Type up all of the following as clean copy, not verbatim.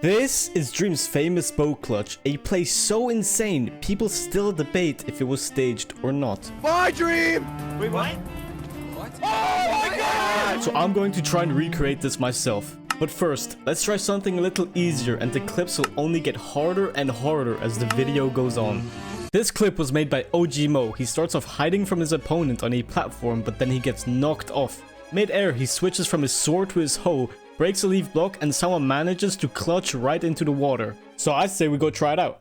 This is Dream's famous bow clutch, a play so insane, people still debate if it was staged or not. My Dream! Wait, what? What? Oh my god! So I'm going to try and recreate this myself. But first, let's try something a little easier and the clips will only get harder and harder as the video goes on. This clip was made by Ogmoe. He starts off hiding from his opponent on a platform, but then he gets knocked off. Mid-air, he switches from his sword to his hoe, breaks a leaf block, and someone manages to clutch right into the water. So I say we go try it out.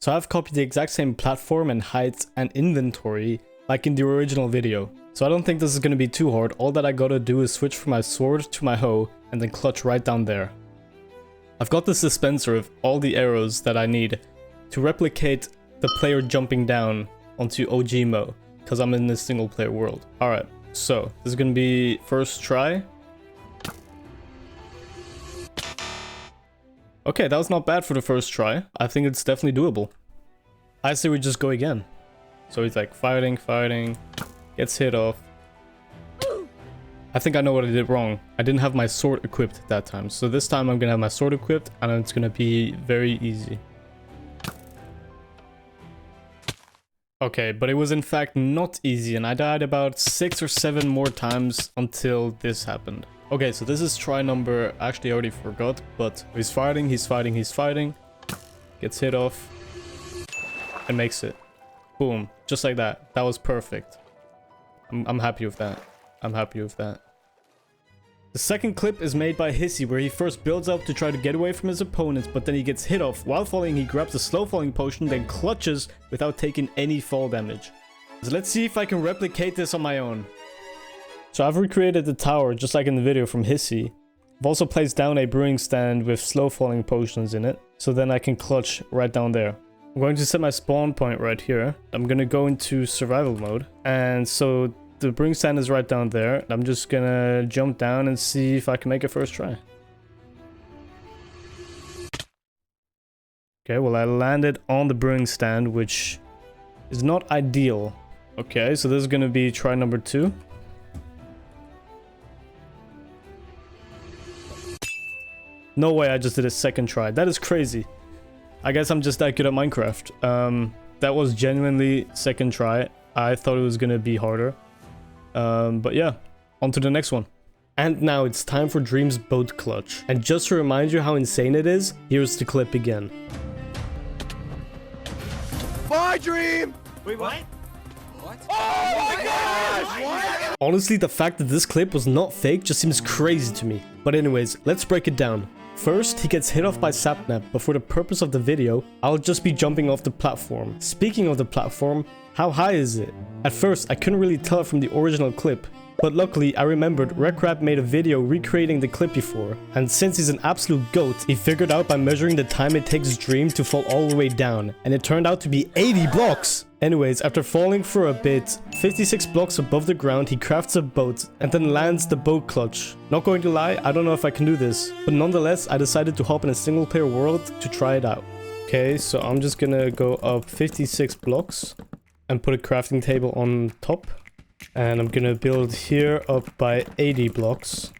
So I've copied the exact same platform and height and inventory like in the original video. So I don't think this is going to be too hard. All that I gotta do is switch from my sword to my hoe and then clutch right down there. I've got this dispenser of all the arrows that I need to replicate the player jumping down onto Ogmoe because I'm in this single player world. Alright, so this is going to be first try. Okay, that was not bad for the first try. I think it's definitely doable. I say we just go again. So he's like fighting, gets hit off. I think I know what I did wrong. I didn't have my sword equipped at that time. So this time I'm gonna have my sword equipped and it's gonna be very easy. Okay, but it was in fact not easy and I died about 6 or 7 more times until this happened. Okay, so this is try number, actually I already forgot, but he's fighting, gets hit off, and makes it. Boom, just like that. That was perfect. I'm happy with that. I'm happy with that. The second clip is made by Hissy, where he first builds up to try to get away from his opponents, but then he gets hit off. While falling, he grabs a slow falling potion, then clutches without taking any fall damage. So let's see if I can replicate this on my own. So I've recreated the tower just like in the video from Hissy. I've also placed down a brewing stand with slow falling potions in it, so then I can clutch right down there. I'm going to set my spawn point right here. I'm going to go into survival mode, and so the brewing stand is right down there. I'm just going to jump down and see if I can make a first try. Okay, well I landed on the brewing stand, which is not ideal. Okay, so this is going to be try number 2. No way I just did a second try. That is crazy. I guess I'm just that good at Minecraft. That was genuinely second try. I thought it was gonna be harder. But yeah, on to the next one. And now it's time for Dream's boat clutch. And just to remind you how insane it is, here's the clip again. My Dream! Wait, what? Oh my gosh! What? Honestly, the fact that this clip was not fake just seems crazy to me. But anyways, let's break it down. First, he gets hit off by Sapnap, but for the purpose of the video, I'll just be jumping off the platform. Speaking of the platform, how high is it? At first, I couldn't really tell from the original clip, but luckily I remembered Rekrap made a video recreating the clip before, and since he's an absolute goat, he figured out by measuring the time it takes Dream to fall all the way down, and it turned out to be 80 blocks! Anyways, after falling for a bit, 56 blocks above the ground, he crafts a boat and then lands the boat clutch. Not going to lie, I don't know if I can do this, but nonetheless, I decided to hop in a single player world to try it out. Okay, so I'm just gonna go up 56 blocks and put a crafting table on top. And I'm gonna build here up by 80 blocks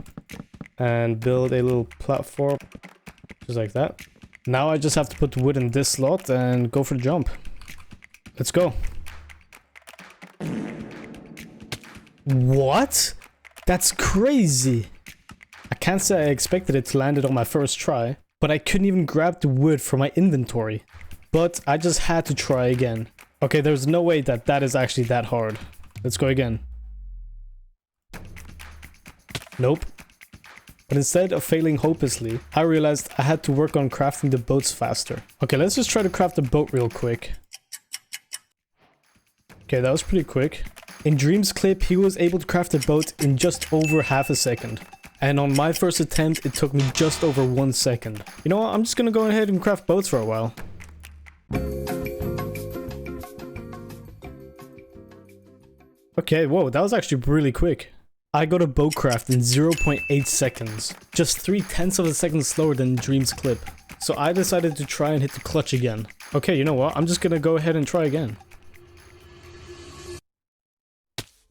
and build a little platform, just like that. Now I just have to put the wood in this slot and go for the jump. Let's go. What? That's crazy. I can't say I expected it to land it on my first try, but I couldn't even grab the wood from my inventory. But I just had to try again. Okay, there's no way that that is actually that hard. Let's go again. Nope. But instead of failing hopelessly, I realized I had to work on crafting the boats faster. Okay, let's just try to craft the boat real quick. Okay, that was pretty quick. In Dream's clip, he was able to craft a boat in just over half a second. And on my first attempt, it took me just over 1 second. You know what? I'm just gonna go ahead and craft boats for a while. Okay, whoa, that was actually really quick. I got a boat craft in 0.8 seconds. Just 0.3 of a second slower than Dream's clip. So I decided to try and hit the clutch again. Okay, you know what? I'm just gonna go ahead and try again.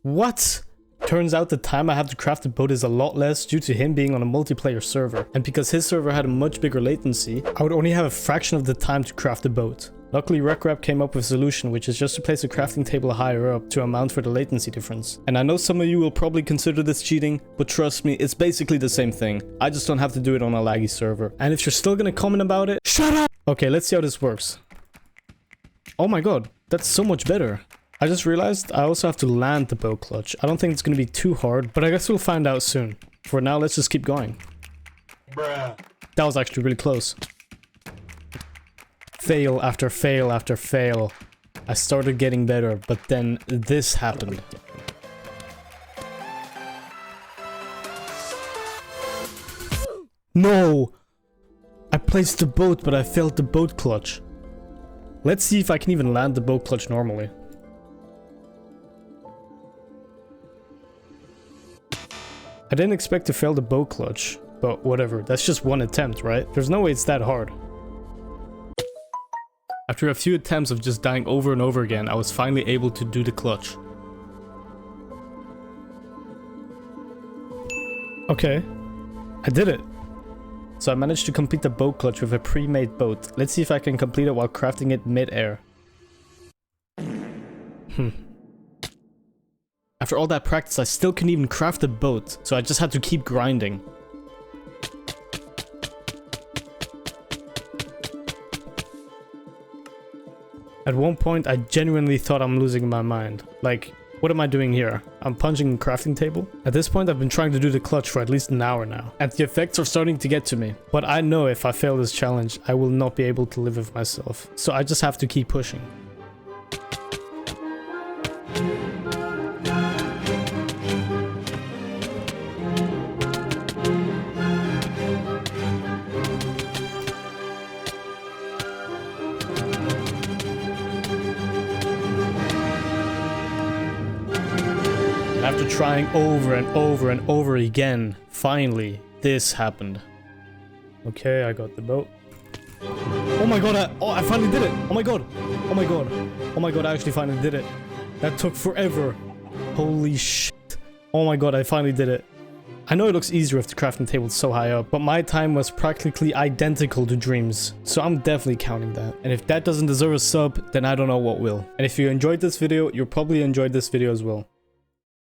What? Turns out the time I have to craft the boat is a lot less due to him being on a multiplayer server. And because his server had a much bigger latency, I would only have a fraction of the time to craft the boat. Luckily, RecRap came up with a solution, which is just to place a crafting table higher up to amount for the latency difference. And I know some of you will probably consider this cheating, but trust me, it's basically the same thing. I just don't have to do it on a laggy server. And if you're still gonna comment about it, shut up! Okay, let's see how this works. Oh my god, that's so much better. I just realized I also have to land the boat clutch. I don't think it's gonna be too hard, but I guess we'll find out soon. For now, let's just keep going. Bruh. That was actually really close. Fail after fail after fail. I started getting better, but then this happened. No! I placed the boat, but I failed the boat clutch. Let's see if I can even land the boat clutch normally. I didn't expect to fail the boat clutch, but whatever, that's just one attempt, right? There's no way it's that hard. After a few attempts of just dying over and over again, I was finally able to do the clutch. Okay, I did it. So I managed to complete the boat clutch with a pre-made boat. Let's see if I can complete it while crafting it mid-air. After all that practice, I still couldn't even craft a boat, so I just had to keep grinding. At one point, I genuinely thought I'm losing my mind. Like, what am I doing here? I'm punching a crafting table? At this point, I've been trying to do the clutch for at least an hour now, and the effects are starting to get to me. But I know if I fail this challenge, I will not be able to live with myself. So I just have to keep pushing. After trying over and over and over again, finally, this happened. Okay, I got the boat. Oh my god, I finally did it! Oh my god! Oh my god! Oh my god, I actually finally did it. That took forever. Holy shit. Oh my god, I finally did it. I know it looks easier if the crafting table is so high up, but my time was practically identical to Dream's, so I'm definitely counting that. And if that doesn't deserve a sub, then I don't know what will. And if you enjoyed this video, you'll probably enjoyed this video as well.